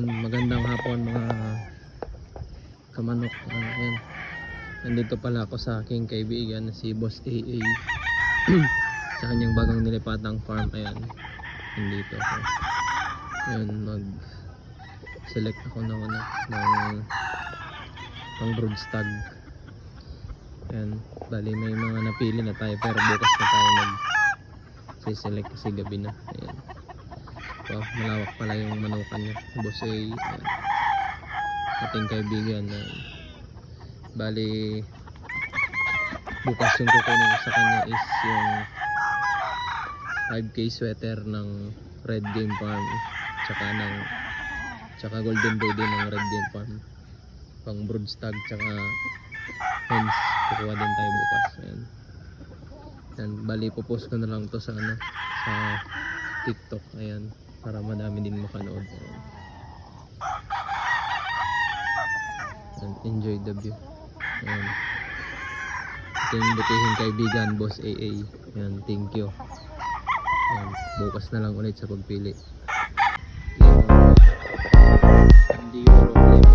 Ayan, magandang hapon mga kamanok. Ayan. Nandito pala ako sa aking kaibigan na si Boss AA sa kanyang bagong nilipatang farm. Ayan, nandito ako. Ayan, mag-select ako ng pang broodstag. Ayan, bali may mga napili na tayo pero bukas na tayo mag-select kasi gabi na. Ayan. So, malawak pala yung manukan niya. Boss A, ating kaibigan. Bali, bukas yung kukunin ko sa kanya is yung 5K sweater ng Red Game Farm tsaka Golden Boy din ng Red Game Farm, pang broodstag tsaka hens. Kukuha din tayo bukas. Ayan. Ayan, bali popost ko na lang to sa TikTok. Ayan, para madami din makanood. And enjoy the view. Ayan. Ito yung butihing kaibigan, Boss AA. Ayan, thank you. Ayan, bukas na lang ulit sa pagpili. Hindi yung problema.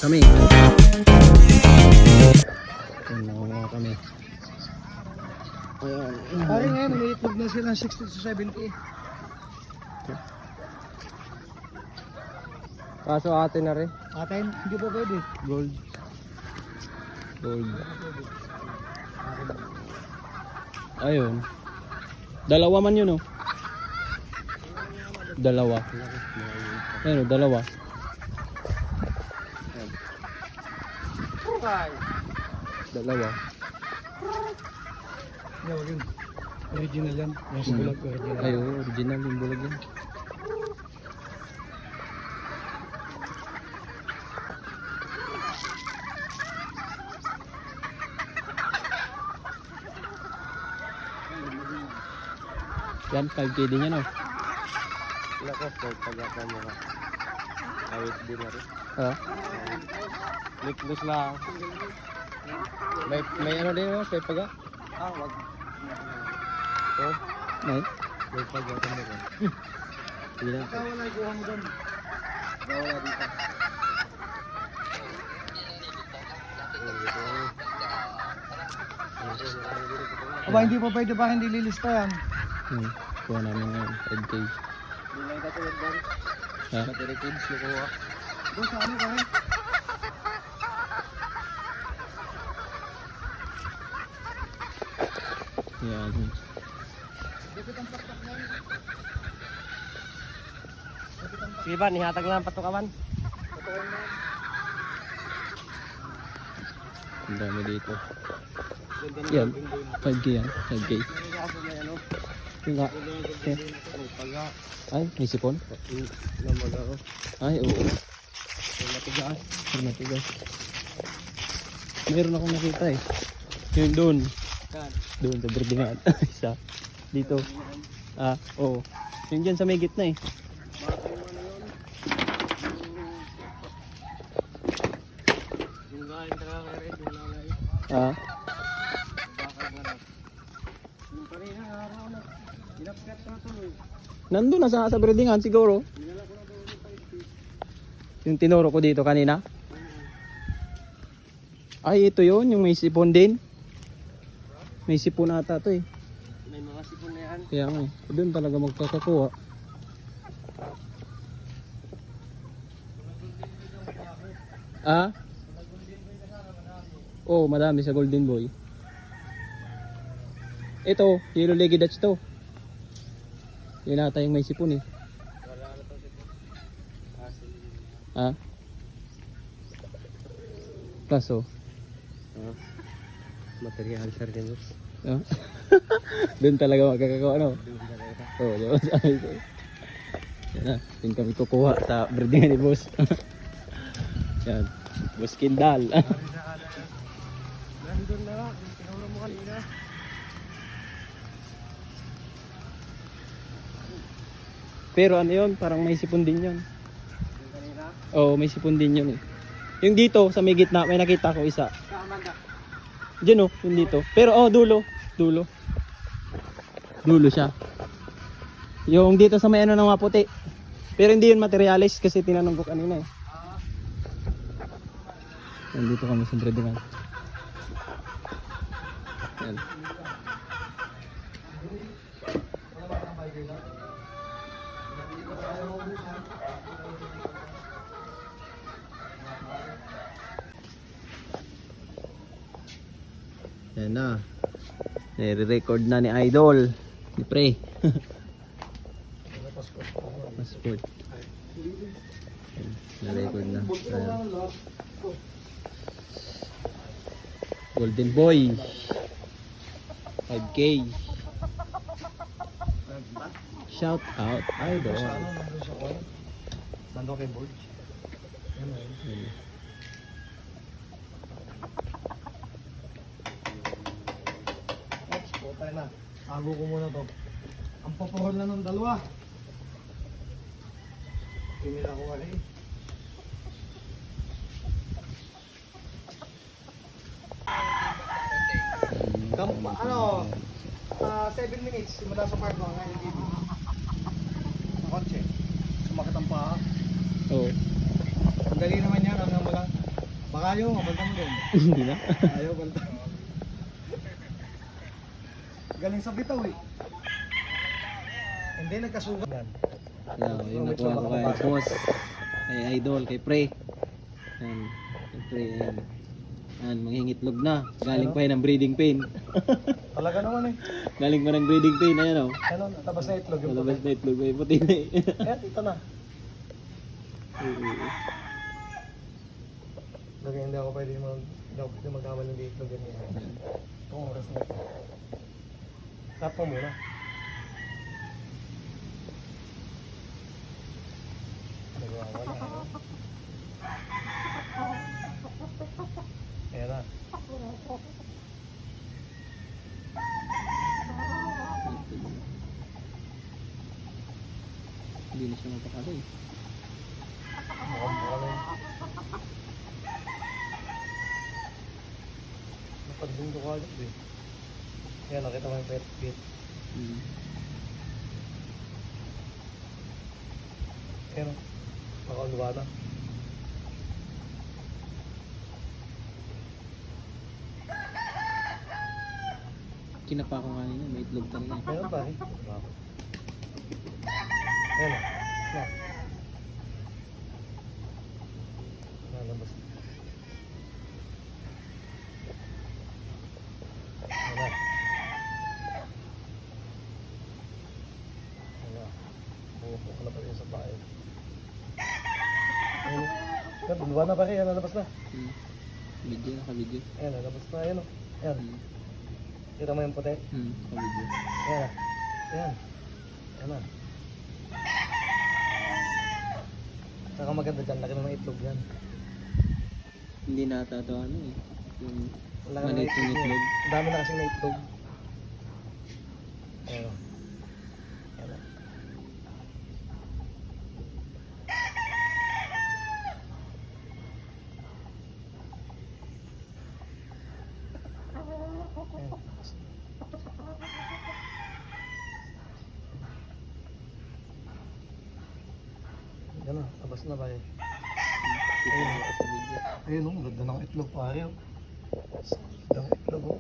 Kami. Nakuha kami. Ayan. Pare ngayon, may itlog na sila 60 to 70. Kaso atin na rin. Atin, hindi po pwede. Gold. Ayun. Dalawa man yun, oh. Dalawa. Ayun, oh, dalawa. Dalawa. Original yan. Nasa bulag original. Ayun, original yung bulag yan. Yan, 5K din yan, oh. Nako, pagkakata mo ka. Awit din na rin. Ah, Lipless lang. may ano din, oh, may paga. Wag. Oh, may. May pagkakata mo ka. Sige lang. Ikaw wala ikuha mo doon. Wala dito. Aba, hindi pa pwede ba hindi lilista yan? Kuha namin ngayon, 5K. Hindi lang katulad doon. Ha? Battery kids, lukuha. Doon sa ano kaya? Yan. Sige ba, nihatag lang patukawan. Ang dami dito. Yan, 5K yan, 5K. Yung nga, eh, ay, may sipon? Ay, oo. Matigas. Ang matigas. Meron akong nakita eh. Yun doon. Doon sa birdingan. Isa. Dito. Ah, oo. Yung dyan sa may gitna eh. Yung galing talaga kay Red, yung lalay. Ah, Bakal na lang. Yung parina, araw na. Pinapkat na tuloy. nandun na sa birdingan siguro. Yung tinuro ko dito kanina. Ay, ito yun. Yung may sipon din. May sipon ata to eh. May mga sipon na yan. Kaya nga eh. Doon talaga magkakakuha. Ah? Oh, madami sa Golden Boy. Ito, Yellow Legged Dutch to. Yan ata yung may sipon eh. Wala na to sipon. Ah? Kaso? Material sardinos. Ah? Doon talaga magkakakuha no? Oo, oh, diba sabi ko. Yan na, doon kami kukuha sa birdingan ni boss. Yan, boss Kindal. Nandun na lang, tinuro mo kanina. Pero ano yun, parang may sipon din yun. Yung kanina. Oo, may sipon din yun eh. Yung dito, sa may gitna, may nakita ko isa. Kaamanda. Diyan oh, yung dito. Pero oh, dulo. Dulo. Dulo siya. Yung dito sa may ano ng maputi. Pero hindi yun materialis kasi tinanong ko kanina eh. Nandito kami sa breedingan. Yan. Yan na. Nire-record na ni Idol. Ni Pre. Passport. Nire-record na. Ayan. Golden Boy. 5K. Shout out Idol. Nandun sa kwan. Nandun kay Borge. Yan. Ops, tayo na. Ago ko muna to. Ang papohol na ng dalawa. Kimila ko wala eh. Ano, 7 minutes simula sa park mga ngayon dito. Sa kotse. Sumakit ang paa. Oo. Ang dali naman yan, hanggang mo lang. Baka ayaw, mapalta mo din. Hindi na. Ayaw, palta. Galing sa bitaw eh. Hindi, nagkasugat. Yan. Yan, yung nakuha ko kay boss. Kay Idol, kay Pre. Yan. Kay Pre, yan. Yan, manghingitlog na. Galing pa yan ng breeding pain. Talaga naman eh. Galing pa ng breeding pain, ayan o. Ano, tabas na itlog yung Malabas na itlog, may puti na eh. ito na. Lagay hindi ako pwede magkamal ng itlog ganyan. Itong oras na ito. Tap mo muna. Nagwawala. Ayan na. napakali. Mukhang mukha na yun. Napadling ko kagad eh. Yan, nakita mo yung pet pit. Hmm. Yan, nakaulwata. Kinapa ko kanina, may itlog talaga. Meron pa eh. Yan, na. Nalabas. Wala. Wala. Bumupok na pa rin sa bahay. Ayun. Yan, dalawa na pa rin. Yan, nalabas na. Hmm. Video, naka-video. Ayan, nalabas na. Ayan o. Ayan. Hmm. Kita mo yung puti? Naka-video. Ayan. Ayan. Ayan na. Saka maganda dyan. Laki na ng itlog yan. Hindi nata ito ano eh. Yung Laki na ng maliit yung itlog. itlog. Ang dami na kasing na itlog. Ayan o. Ayan na. Ayan. Yan na, labas na ba eh. Kita mo sa video. Ayun o, ganda ng itlog pare o. Ganda ng itlog o.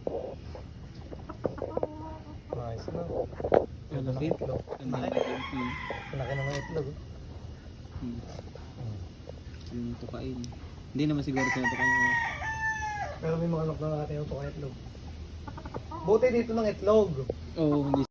Nice na. Ganda ng Malaki. itlog. Ang Laki. dami. Laki na ng itlog o. Yung tukain. Hindi naman siguro tinutukain mo. Pero may mga anak na natin yung tukang itlog. Buti dito ng itlog. Oo, hindi